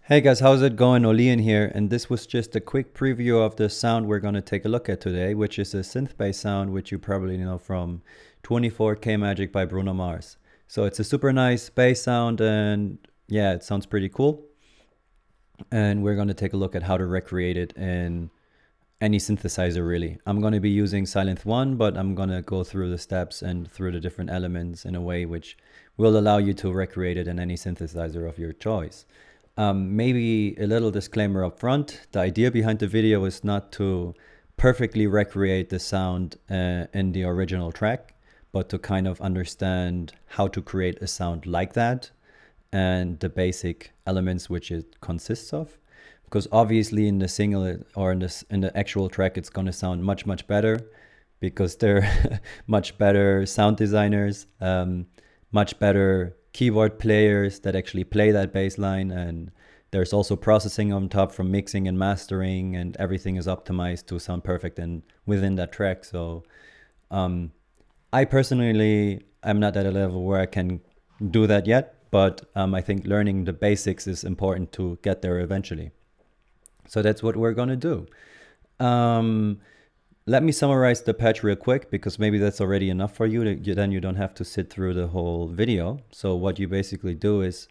Hey guys, how's it going? Olian here, and this was just a quick preview of the sound we're going to take a look at today, which is a synth bass sound, which you probably know from 24K Magic by Bruno Mars. So it's a super nice bass sound, and yeah, it sounds pretty cool. And we're going to take a look at how to recreate it in any synthesizer, really. I'm going to be using Silent 1, but I'm going to go through the steps and through the different elements in a way which will allow you to recreate it in any synthesizer of your choice. Maybe a little disclaimer up front. The idea behind the video is not to perfectly recreate the sound in the original track, but to kind of understand how to create a sound like that and the basic elements which it consists of. Because obviously in the single or in the actual track, it's going to sound much better because they're much better sound designers, much better keyboard players that actually play that bass line, and there's also processing on top from mixing and mastering, and everything is optimized to sound perfect and within that track. So I personally am not at a level where I can do that yet, but I think learning the basics is important to get there eventually. So that's what we're gonna do. Let me summarize the patch real quick, because maybe that's already enough for you. Then you don't have to sit through the whole video. So what you basically do is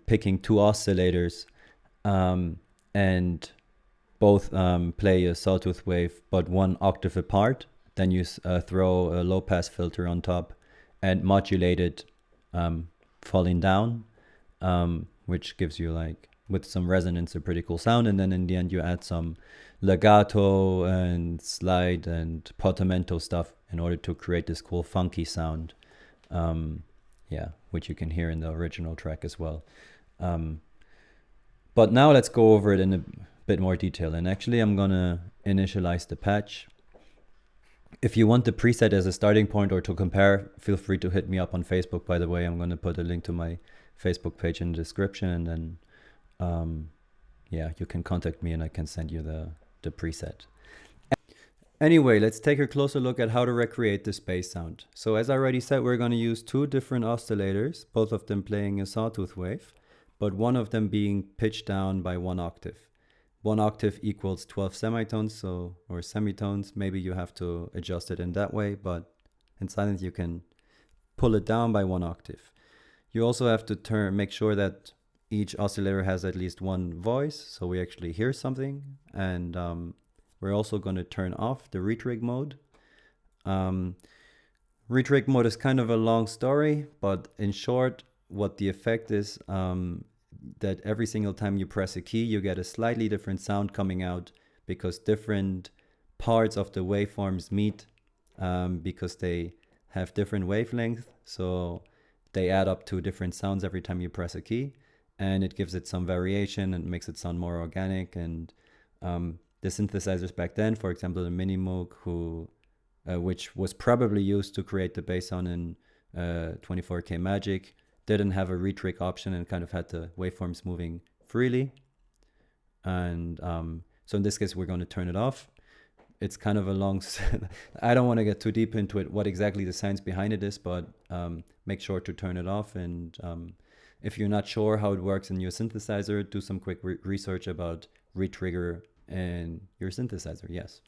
picking two oscillators and both play a sawtooth wave, but one octave apart. Then you throw a low pass filter on top and modulate it falling down, which gives you, like, with some resonance, a pretty cool sound. And then in the end you add some legato and slide and portamento stuff in order to create this cool funky sound, which you can hear in the original track as well. But now let's go over it in a bit more detail, and actually I'm gonna initialize the patch. If you want the preset as a starting point or to compare, feel free to hit me up on Facebook. By the way, I'm gonna put a link to my Facebook page in the description, and then you can contact me and I can send you the preset. Anyway, let's take a closer look at how to recreate this bass sound. So as I already said, we're going to use two different oscillators, both of them playing a sawtooth wave, but one of them being pitched down by 1 octave. 1 octave equals 12 semitones, or semitones. Maybe you have to adjust it in that way, but in Silent you can pull it down by 1 octave. You also have to make sure that each oscillator has at least one voice, so we actually hear something. And we're also going to turn off the retrig mode. Retrig mode is kind of a long story, but in short, what the effect is, that every single time you press a key, you get a slightly different sound coming out, because different parts of the waveforms meet, because they have different wavelengths. So they add up to different sounds every time you press a key. And it gives it some variation and makes it sound more organic. And the synthesizers back then, for example, the Mini Moog, which was probably used to create the bass sound in 24K Magic, didn't have a retrig option and kind of had the waveforms moving freely. And so in this case, we're going to turn it off. It's kind of a long, I don't want to get too deep into it, what exactly the science behind it is, but make sure to turn it off. And if you're not sure how it works in your synthesizer, do some quick research about retrigger in your synthesizer, yes.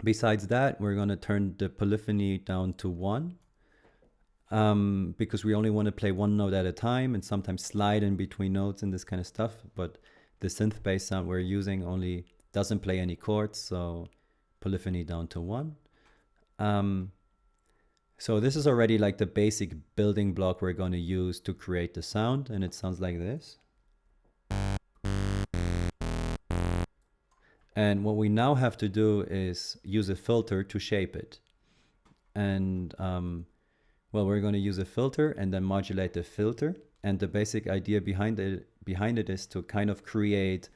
Besides that, we're going to turn the polyphony down to 1, because we only want to play one note at a time and sometimes slide in between notes and this kind of stuff. But the synth bass sound we're using only doesn't play any chords, so polyphony down to 1. So this is already like the basic building block we're going to use to create the sound, and it sounds like this. And what we now have to do is use a filter to shape it. And we're going to use a filter and then modulate the filter. And the basic idea behind it is to kind of create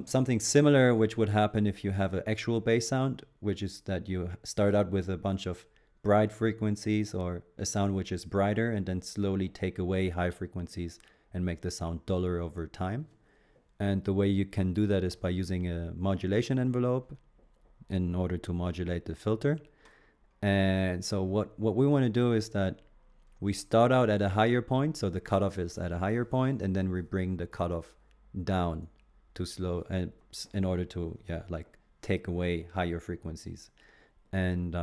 something similar, which would happen if you have an actual bass sound, which is that you start out with a bunch of bright frequencies or a sound which is brighter, and then slowly take away high frequencies and make the sound duller over time. And the way you can do that is by using a modulation envelope in order to modulate the filter. And so what we want to do is that we start out at a higher point, so the cutoff is at a higher point, and then we bring the cutoff down to slow, and in order to like take away higher frequencies. And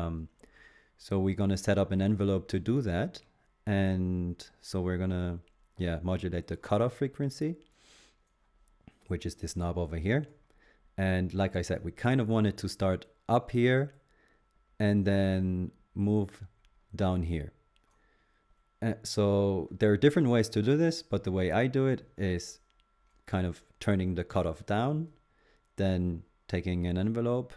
so we're gonna set up an envelope to do that. And so we're gonna modulate the cutoff frequency, which is this knob over here. And like I said, we kind of want it to start up here and then move down here. So there are different ways to do this, but the way I do it is kind of turning the cutoff down, then taking an envelope.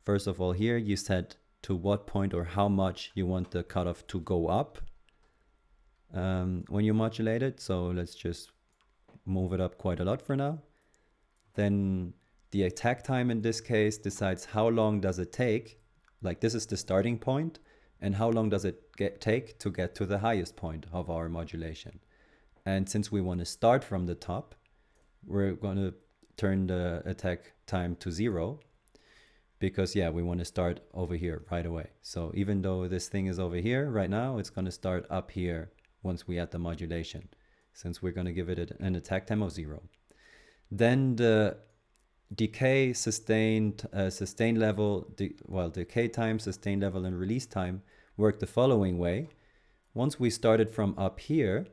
First of all, here you set to what point or how much you want the cutoff to go up when you modulate it. So let's just move it up quite a lot for now. Then the attack time in this case decides how long does it take. Like this is the starting point, and how long does it take to get to the highest point of our modulation. And since we want to start from the top, we're going to turn the attack time to 0, because we want to start over here right away. So even though this thing is over here right now, it's going to start up here once we add the modulation, since we're going to give it an attack time of 0. Then the decay, sustained level, decay time, sustained level, and release time work the following way. Once we started from up here,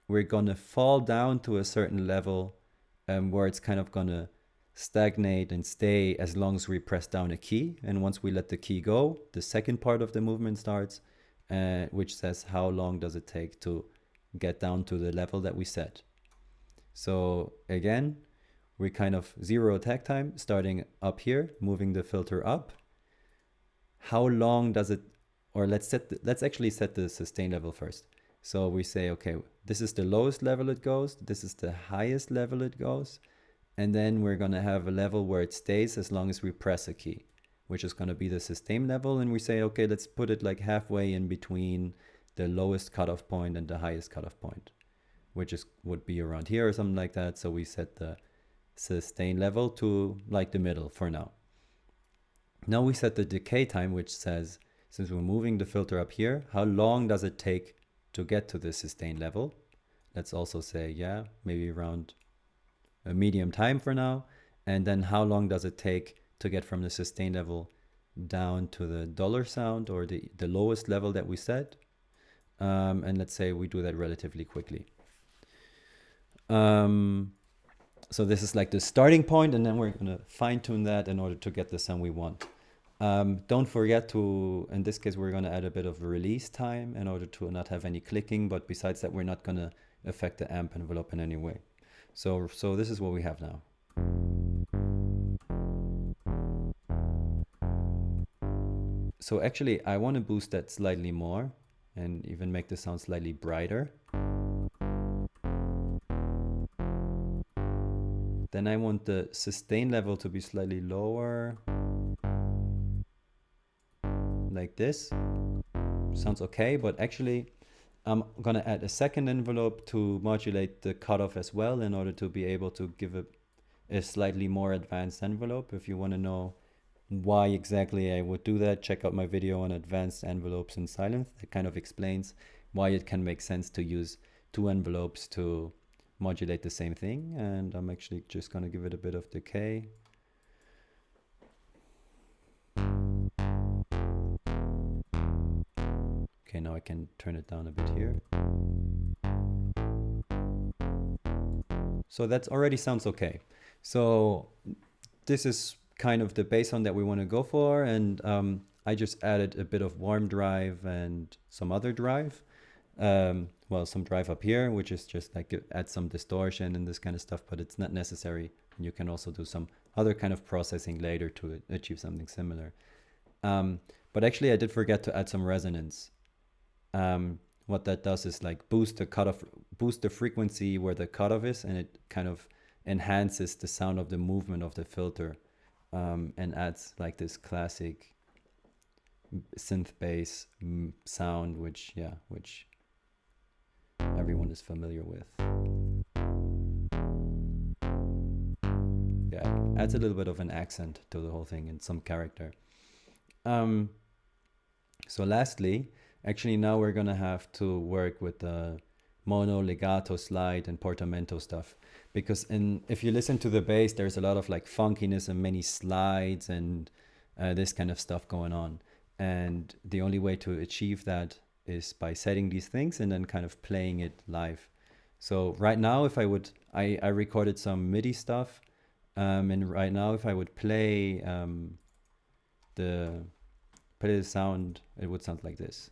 we're going to fall down to a certain level where it's kind of going to stagnate and stay as long as we press down a key. And once we let the key go, the second part of the movement starts, which says how long does it take to get down to the level that we set. So again, we kind of 0 attack time, starting up here, moving the filter up. How long does it, or let's actually set the sustain level first. So we say, okay, this is the lowest level it goes, this is the highest level it goes, and then we're gonna have a level where it stays as long as we press a key, which is gonna be the sustain level. And we say, okay, let's put it like halfway in between the lowest cutoff point and the highest cutoff point, which would be around here or something like that. So we set the sustain level to like the middle for now. Now we set the decay time, which says, since we're moving the filter up here, how long does it take to get to the sustain level? Let's also say, maybe around a medium time for now. And then how long does it take to get from the sustain level down to the dollar sound, or the lowest level that we set? And let's say we do that relatively quickly. So this is like the starting point, and then we're going to fine tune that in order to get the sound we want. Don't forget to, in this case, we're going to add a bit of release time in order to not have any clicking, but besides that, we're not going to affect the amp envelope in any way. So this is what we have now. So actually, I want to boost that slightly more and even make the sound slightly brighter. Then I want the sustain level to be slightly lower, like this. Sounds okay, but actually I'm gonna add a second envelope to modulate the cutoff as well, in order to be able to give a slightly more advanced envelope. If you want to know why exactly I would do that, check out my video on advanced envelopes in Silence. That kind of explains why it can make sense to use 2 envelopes to modulate the same thing. And I'm actually just going to give it a bit of decay. Okay, now I can turn it down a bit here. So that already sounds okay. So this is kind of the bass sound that we want to go for, and I just added a bit of warm drive and some other drive. Well, some drive up here, which is just like add some distortion and this kind of stuff, but it's not necessary. You can also do some other kind of processing later to achieve something similar. But actually I did forget to add some resonance. What that does is like boost the frequency where the cutoff is, and it kind of enhances the sound of the movement of the filter, and adds like this classic synth bass sound, which everyone is familiar with. adds a little bit of an accent to the whole thing and some character. So lastly, actually now we're gonna have to work with the mono, legato, slide, and portamento stuff. Because if you listen to the bass, there's a lot of like funkiness and many slides and this kind of stuff going on. And the only way to achieve that is by setting these things and then kind of playing it live. So right now, if I would, I recorded some MIDI stuff. And right now, if I would play the sound, it would sound like this.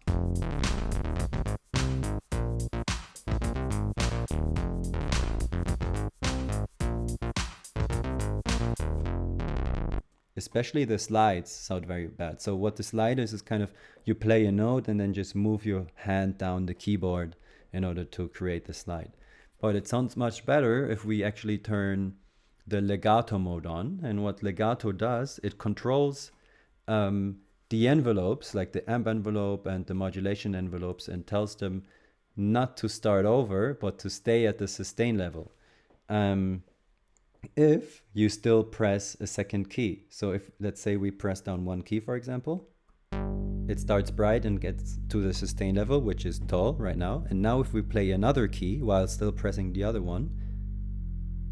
Especially the slides sound very bad. So what the slide is kind of, you play a note and then just move your hand down the keyboard in order to create the slide. But it sounds much better if we actually turn the legato mode on. And what legato does, it controls the envelopes, like the amp envelope and the modulation envelopes, and tells them not to start over, but to stay at the sustain level. If you still press a second key. So if, let's say we press down one key, for example, it starts bright and gets to the sustain level, which is dull right now. And now if we play another key while still pressing the other one,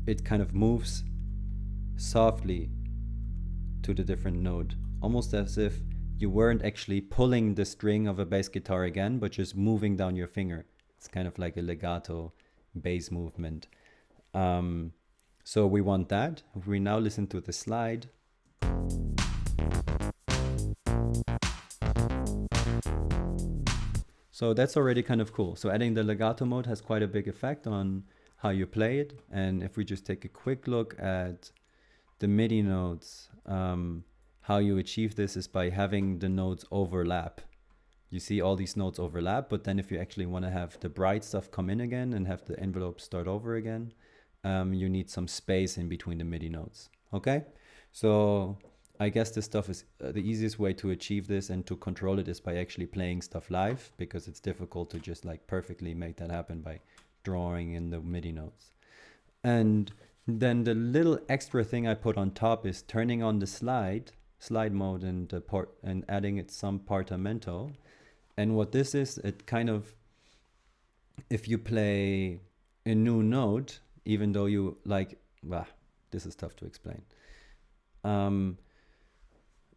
it kind of moves softly to the different note, almost as if you weren't actually pulling the string of a bass guitar again, but just moving down your finger. It's kind of like a legato bass movement. So we want that. If we now listen to the slide, so that's already kind of cool. So adding the legato mode has quite a big effect on how you play it. And if we just take a quick look at the MIDI notes, how you achieve this is by having the notes overlap. You see all these notes overlap, but then if you actually want to have the bright stuff come in again and have the envelope start over again, you need some space in between the MIDI notes. Okay, so I guess this stuff is the easiest way to achieve this and to control it is by actually playing stuff live, because it's difficult to just like perfectly make that happen by drawing in the MIDI notes. And then the little extra thing I put on top is turning on the slide mode and adding it some portamento. And what this is, it kind of, if you play a new note, even though you like, this is tough to explain.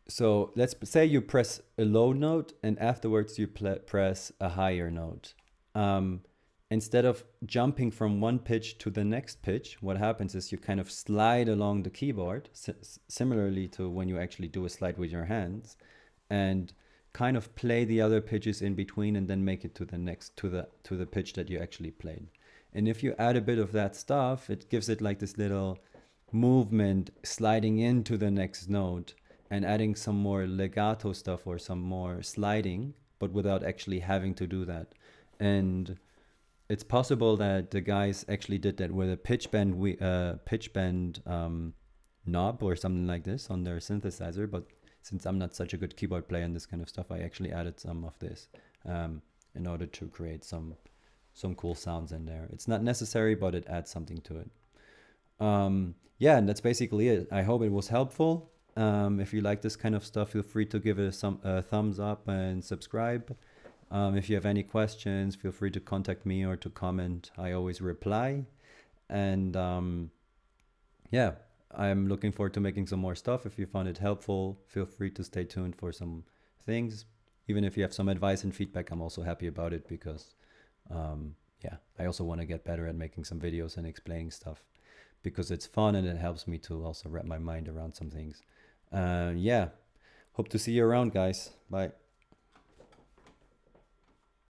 So let's say you press a low note and afterwards you press a higher note. Instead of jumping from one pitch to the next pitch, what happens is you kind of slide along the keyboard, similarly to when you actually do a slide with your hands, and kind of play the other pitches in between and then make it to the next, to the pitch that you actually played. And if you add a bit of that stuff, it gives it like this little movement sliding into the next note and adding some more legato stuff or some more sliding, but without actually having to do that. And it's possible that the guys actually did that with a pitch bend knob or something like this on their synthesizer. But since I'm not such a good keyboard player and this kind of stuff, I actually added some of this in order to create some cool sounds in there. It's not necessary, but it adds something to it. Yeah, and that's basically it. I hope it was helpful. If you like this kind of stuff, feel free to give it a thumbs up and subscribe. If you have any questions, feel free to contact me or to comment. I always reply. And yeah, I'm looking forward to making some more stuff. If you found it helpful, feel free to stay tuned for some things. Even if you have some advice and feedback, I'm also happy about it because yeah, I also want to get better at making some videos and explaining stuff because it's fun and it helps me to also wrap my mind around some things. Yeah, hope to see you around, guys. Bye.